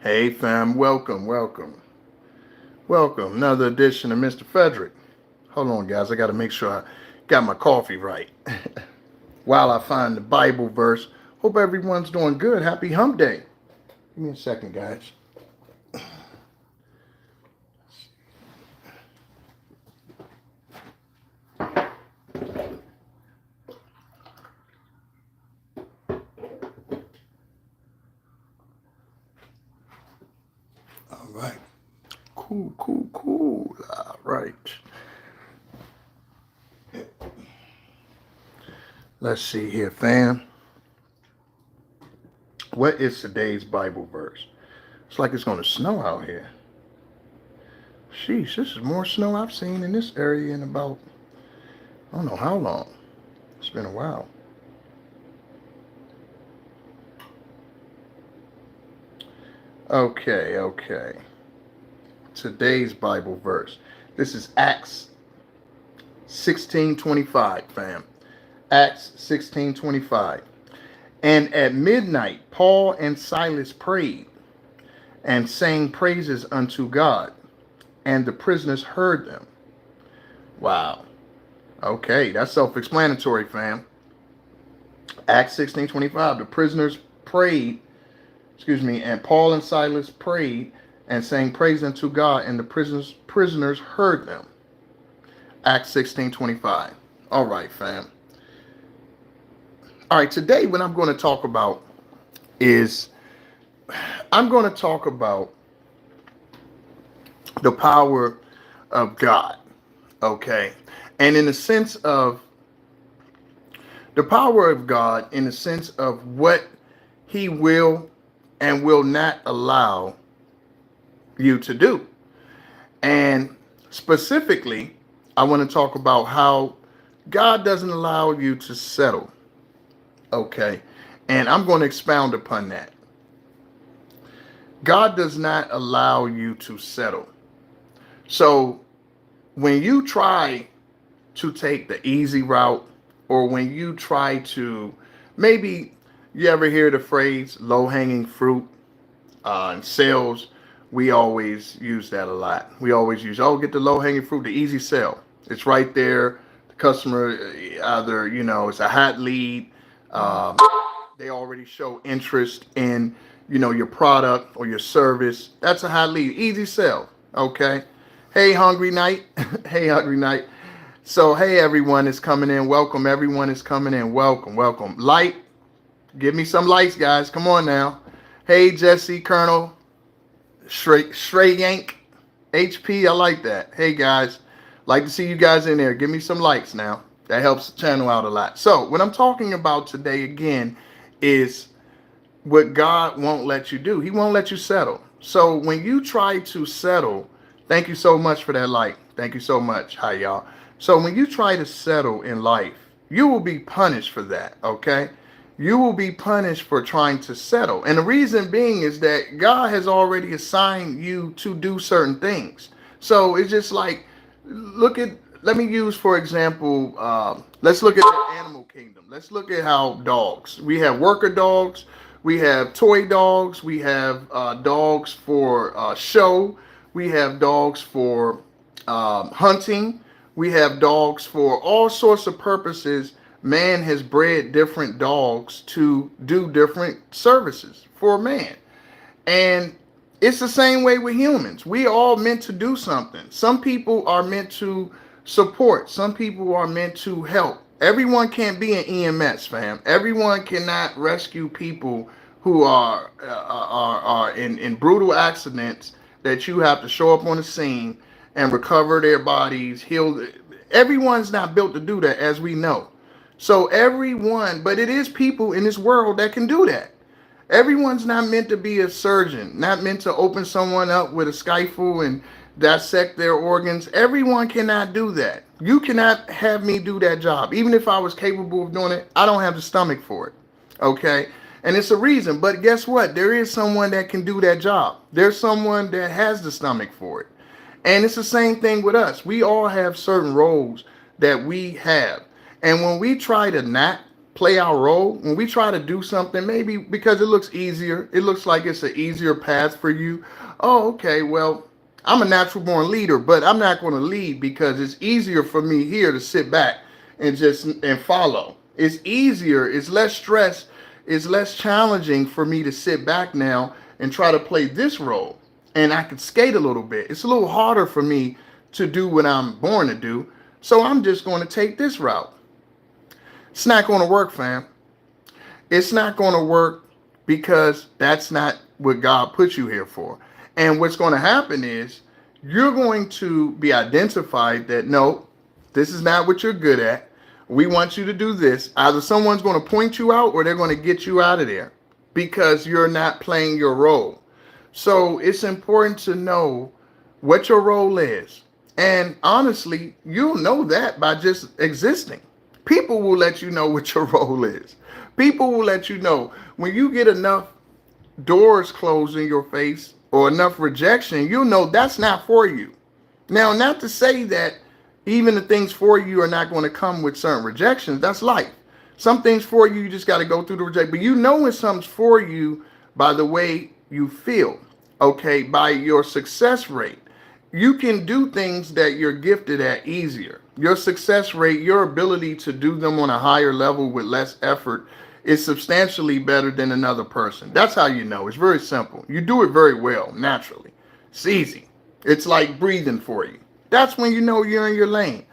Hey fam, welcome. Another edition of Mr. Frederick. Hold on, guys. I got to make sure I got my coffee right. While I find the Bible verse, hope everyone's doing good. Happy Hump Day. Give me a second, guys. All right. Cool. All right. Let's see here, fam. What is today's Bible verse? It's like it's going to snow out here. Sheesh, this is more snow I've seen in this area in about, I don't know how long. It's been a while. Okay. Today's Bible verse. This is Acts 16:25, fam. Acts 16:25. And at midnight, Paul and Silas prayed and sang praises unto God, and the prisoners heard them. Wow. Okay, that's self-explanatory, fam. Acts 16:25. The prisoners prayed, and Paul and Silas prayed and sang praise unto God, and the prisoners heard them. Acts 16:25. All right, fam. All right, today what I'm going to talk about is I'm going to talk about the power of God. Okay. And in the sense of the power of God, in the sense of what he will and will not allow you to do. And specifically, I want to talk about how God doesn't allow you to settle. Okay. And I'm going to expound upon that. God does not allow you to settle. So when you try to take the easy route, or when you try to, maybe you ever hear the phrase low-hanging fruit in sales, we always use that a lot. We always use, get the low-hanging fruit, the easy sell. It's right there. The customer, either, it's a hot lead. They already show interest in, your product or your service. That's a hot lead. Easy sell. Okay. Hey, Hungry Night. Hey, Hungry Night. So, hey, everyone is coming in. Welcome. Everyone is coming in. Welcome. Light. Give me some lights, guys. Come on now. Hey, Jesse, Colonel, Stray Yank, HP. I like that. Hey, guys. Like to see you guys in there. Give me some lights now. That helps the channel out a lot. So, what I'm talking about today, again, is what God won't let you do. He won't let you settle. So, when you try to settle, thank you so much for that light. Thank you so much. Hi, y'all. So when you try to settle in life, you will be punished for that, okay? You will be punished for trying to settle. And the reason being is that God has already assigned you to do certain things. So it's just like, let me use, for example, let's look at the animal kingdom. Let's look at how dogs, we have worker dogs, we have toy dogs, we have dogs for show, we have dogs for hunting. We have dogs for all sorts of purposes. Man has bred different dogs to do different services for man. And it's the same way with humans. We all meant to do something. Some people are meant to support. Some people are meant to help. Everyone can't be an EMS, fam. Everyone cannot rescue people who are in brutal accidents that you have to show up on the scene and recover their bodies, heal. Everyone's not built to do that, as we know. So but it is people in this world that can do that. Everyone's not meant to be a surgeon, not meant to open someone up with a skyful and dissect their organs. Everyone cannot do that. You cannot have me do that job. Even if I was capable of doing it, I don't have the stomach for it. Okay? And it's a reason. But guess what? There is someone that can do that job. There's someone that has the stomach for it. And it's the same thing with us. We all have certain roles that we have. And when we try to not play our role, when we try to do something, maybe because it looks easier, it looks like it's an easier path for you. Oh, okay, well, I'm a natural born leader, but I'm not going to lead because it's easier for me here to sit back and just and follow. It's easier, it's less stress, it's less challenging for me to sit back now and try to play this role. And I can skate a little bit. It's a little harder for me to do what I'm born to do. So I'm just going to take this route. It's not going to work, fam. It's not going to work because that's not what God put you here for. And what's going to happen is you're going to be identified that no, this is not what you're good at. We want you to do this. Either someone's going to point you out or they're going to get you out of there because you're not playing your role. So it's important to know what your role is. And honestly, you'll know that by just existing. People will let you know what your role is. People will let you know when you get enough doors closed in your face or enough rejection, you'll know that's not for you. Now, not to say that even the things for you are not going to come with certain rejections. That's life. Some things for you, you just got to go through the rejection. But you know when something's for you by the way you feel, okay, by your success rate. You can do things that you're gifted at easier. Your success rate, your ability to do them on a higher level with less effort is substantially better than another person. That's how you know. It's very simple. You do it very well, naturally. It's easy. It's like breathing for you. That's when you know you're in your lane.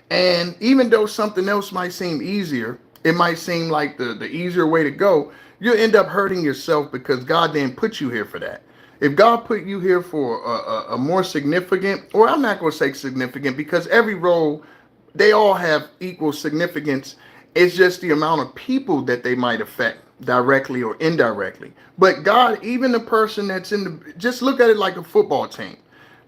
And even though something else might seem easier, it might seem like the easier way to go, you'll end up hurting yourself because God didn't put you here for that. If God put you here for a more significant, or I'm not going to say significant because every role, they all have equal significance. It's just the amount of people that they might affect directly or indirectly. But God, even the person that's in the, just look at it like a football team.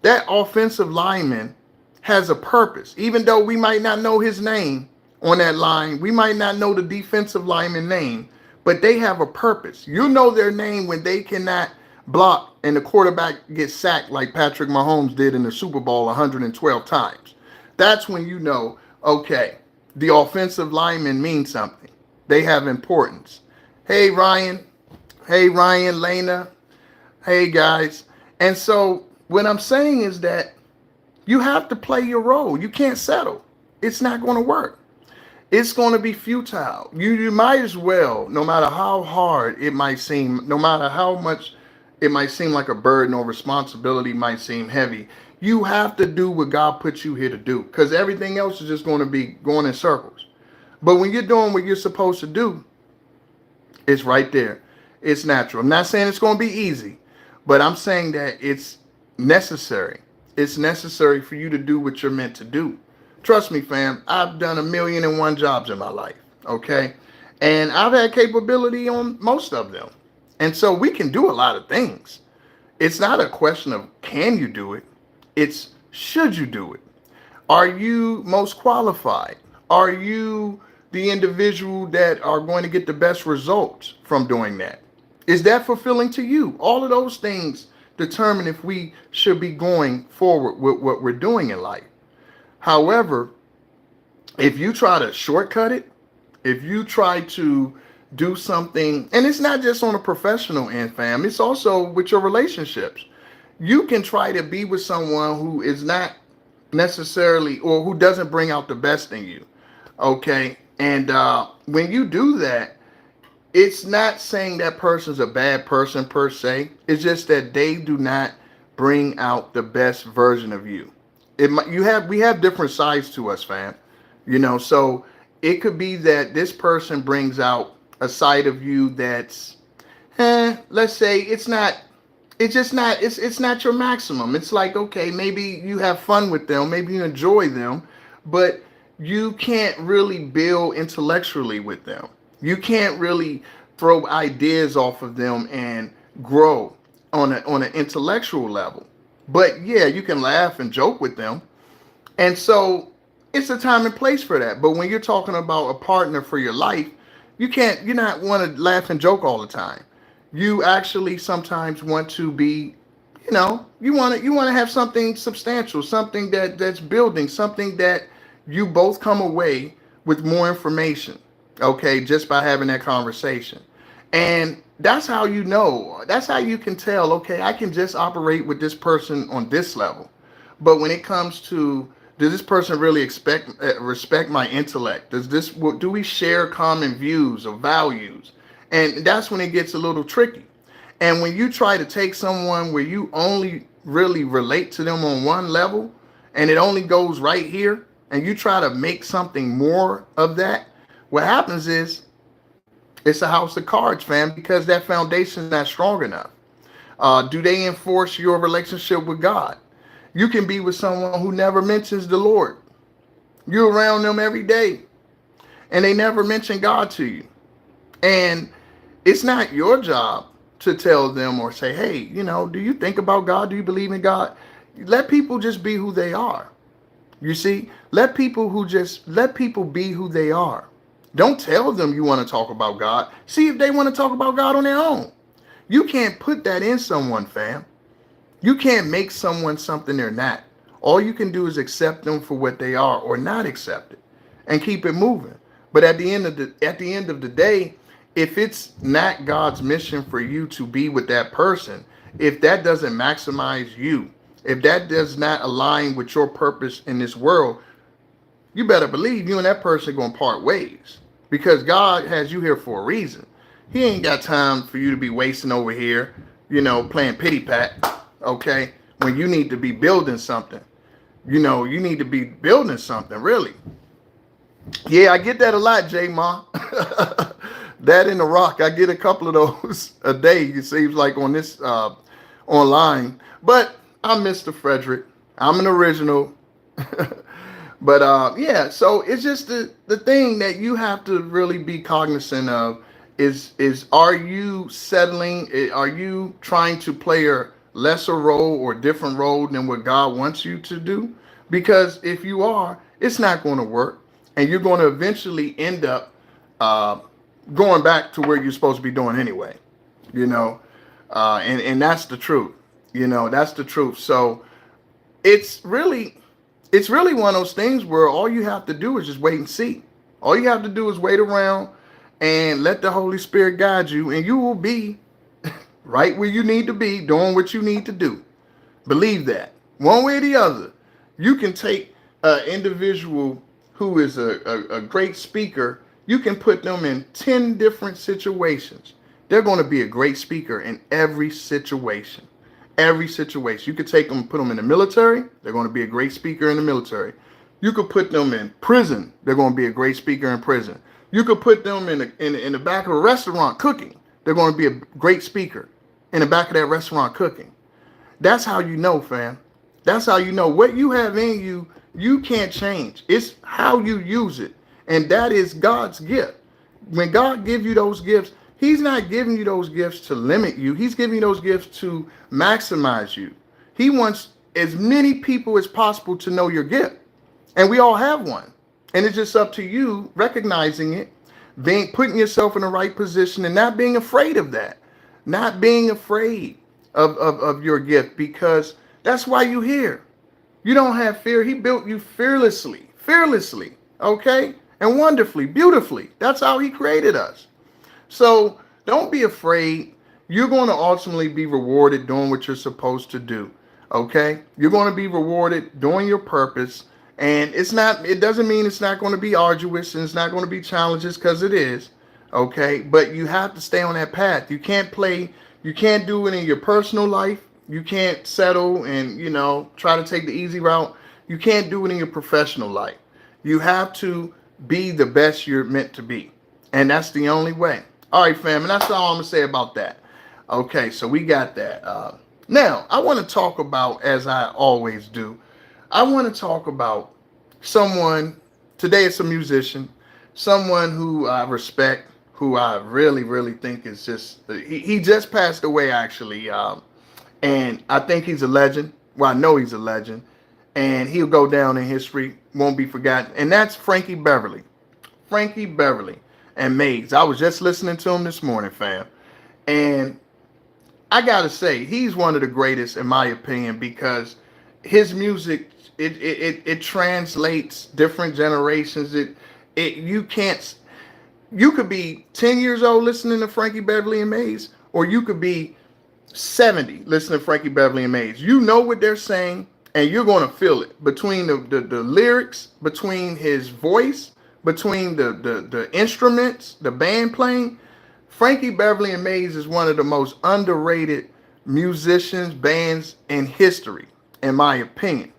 That offensive lineman has a purpose. Even though we might not know his name on that line, we might not know the defensive lineman name, but they have a purpose. You know their name when they cannot block and the quarterback gets sacked like Patrick Mahomes did in the Super Bowl 112 times. That's when you know, okay, the offensive linemen mean something. They have importance. Hey, Ryan. Hey, Ryan, Lena. Hey, guys. And so what I'm saying is that you have to play your role. You can't settle. It's not going to work. It's going to be futile. You might as well, no matter how hard it might seem, no matter how much it might seem like a burden or responsibility might seem heavy, you have to do what God put you here to do because everything else is just going to be going in circles. But when you're doing what you're supposed to do, it's right there. It's natural. I'm not saying it's going to be easy, but I'm saying that it's necessary. It's necessary for you to do what you're meant to do. Trust me, fam, I've done 1,000,001 jobs in my life, okay? And I've had capability on most of them. And so we can do a lot of things. It's not a question of can you do it? It's should you do it? Are you most qualified? Are you the individual that are going to get the best results from doing that? Is that fulfilling to you? All of those things determine if we should be going forward with what we're doing in life. However, if you try to shortcut it, if you try to do something, and it's not just on a professional end, fam, it's also with your relationships. You can try to be with someone who is not necessarily, or who doesn't bring out the best in you, okay? And when you do that, it's not saying that person's a bad person per se. It's just that they do not bring out the best version of you. We have different sides to us, fam. So it could be that this person brings out a side of you that's, let's say it's not your maximum. It's like, okay, maybe you have fun with them, maybe you enjoy them, but you can't really build intellectually with them. You can't really throw ideas off of them and grow on an intellectual level. But yeah, you can laugh and joke with them. And so it's a time and place for that. But when you're talking about a partner for your life, you're not want to laugh and joke all the time. You actually sometimes want to be, you want to have something substantial, something that's building, something that you both come away with more information, okay, just by having that conversation. And that's how you know, that's how you can tell, okay, I can just operate with this person on this level. But when it comes to, does this person really respect my intellect? Do we share common views or values? And that's when it gets a little tricky. And when you try to take someone where you only really relate to them on one level and it only goes right here, and you try to make something more of that, what happens is it's a house of cards, fam, because that foundation is not strong enough. Do they enforce your relationship with God? You can be with someone who never mentions the Lord. You're around them every day and they never mention God to you. And it's not your job to tell them or say, hey, do you think about God? Do you believe in God? Let people just be who they are. You see, let people be who they are. Don't tell them you want to talk about God. See if they want to talk about God on their own. You can't put that in someone, fam. You can't make someone something they're not. All you can do is accept them for what they are or not accept it and keep it moving. But at the end of the day, if it's not God's mission for you to be with that person, if that doesn't maximize you, if that does not align with your purpose in this world, you better believe you and that person are going to part ways, because God has you here for a reason. He ain't got time for you to be wasting over here, playing pity pat, okay, when you need to be building something. You need to be building something, really. Yeah, I get that a lot, J Ma. That in the rock, I get a couple of those a day, it seems like, on this online. But I'm Mr. Frederick. I'm an original. But yeah, so it's just the thing that you have to really be cognizant of is are you settling? Are you trying to play a lesser role or different role than what God wants you to do? Because if you are, it's not going to work, and you're going to eventually end up going back to where you're supposed to be doing anyway. And that's the truth. That's the truth. So it's really one of those things where all you have to do is just wait and see. All you have to do is wait around and let the Holy Spirit guide you, and you will be right where you need to be, doing what you need to do. Believe that. One way or the other, you can take an individual who is a great speaker, you can put them in 10 different situations. They're going to be a great speaker in every situation. Every situation. You could take them, put them in the military. They're going to be a great speaker in the military. You could put them in prison. They're going to be a great speaker in prison. You could put them in the back of a restaurant cooking. They're going to be a great speaker in the back of that restaurant cooking. That's how you know, fam. That's how you know what you have in you. You can't change. It's how you use it. And that is God's gift. When God gives you those gifts, He's not giving you those gifts to limit you. He's giving you those gifts to maximize you. He wants as many people as possible to know your gift. And we all have one. And it's just up to you recognizing it, putting yourself in the right position, and not being afraid of that. Not being afraid of your gift, because that's why you're here. You don't have fear. He built you fearlessly, okay? And wonderfully, beautifully. That's how He created us. So don't be afraid. You're going to ultimately be rewarded doing what you're supposed to do. Okay? You're going to be rewarded doing your purpose. And it doesn't mean it's not going to be arduous and it's not going to be challenges, because it is. Okay? But you have to stay on that path. You can't do it in your personal life. You can't settle and, try to take the easy route. You can't do it in your professional life. You have to be the best you're meant to be. And that's the only way. All right, fam, and that's all I'm going to say about that. Okay, so we got that. Now, I want to talk about, as I always do, I want to talk about someone, today it's a musician, someone who I respect, who I really, really think is just, he just passed away, actually, and I think he's a legend. Well, I know he's a legend, and he'll go down in history, won't be forgotten, and that's Frankie Beverly. Frankie Beverly and Maze. I was just listening to him this morning, fam. And I gotta say, he's one of the greatest in my opinion, because his music, it translates different generations. You can't. You could be 10 years old listening to Frankie Beverly and Maze, or you could be 70 listening to Frankie Beverly and Maze. You know what they're saying, and you're going to feel it between the lyrics, between his voice, between the instruments, the band playing. Frankie Beverly and Maze is one of the most underrated musicians, bands in history, in my opinion.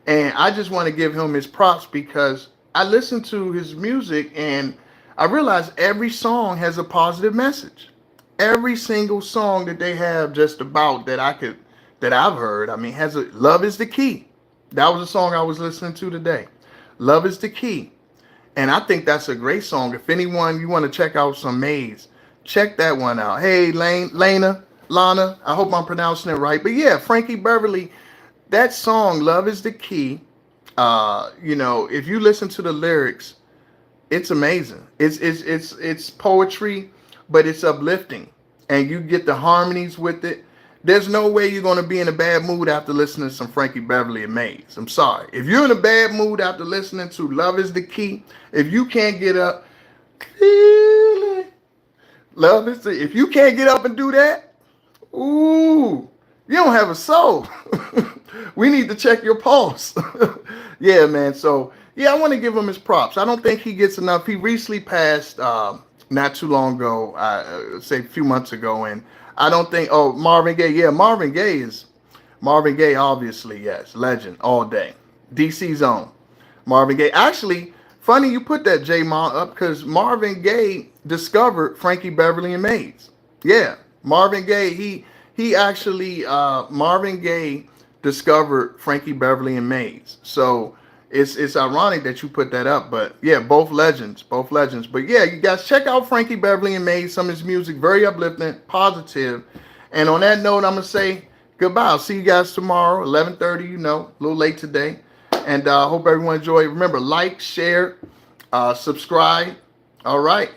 And I just want to give him his props because I listened to his music and I realized every song has a positive message. Every single song that they have just about that I've heard, I mean, has a love is the key. That was a song I was listening to today. Love is the key. And I think that's a great song. If anyone you want to check out some Maze, check that one out. Hey, Lana, I hope I'm pronouncing it right. But yeah, Frankie Beverly, that song, Love is the Key. If you listen to the lyrics, it's amazing. It's poetry, but it's uplifting. And you get the harmonies with it. There's no way you're going to be in a bad mood after listening to some Frankie Beverly and Maze. I'm sorry. If you're in a bad mood after listening to Love is the Key, if you can't get up, love is the, if you can't get up and do that, ooh, you don't have a soul. We need to check your pulse. Yeah, man. So, yeah, I want to give him his props. I don't think he gets enough. He recently passed not too long ago, say a few months ago, and I don't think, oh, Marvin Gaye. Yeah, Marvin Gaye, obviously, yes. Legend all day. DC's own. Marvin Gaye. Actually, funny you put that J Ma up because Marvin Gaye discovered Frankie Beverly and Maze. Yeah, Marvin Gaye, he actually Marvin Gaye discovered Frankie Beverly and Maze. So it's ironic that you put that up, but yeah, both legends. But yeah, you guys check out Frankie Beverly and Maze. Some of his music, very uplifting, positive. And on that note, I'm gonna say goodbye. I'll see you guys tomorrow, 11:30. A little late today. And hope everyone enjoy. Remember, like, share, subscribe. All right.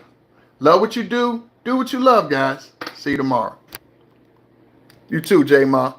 Love what you do. Do what you love, guys. See you tomorrow. You too, J Ma.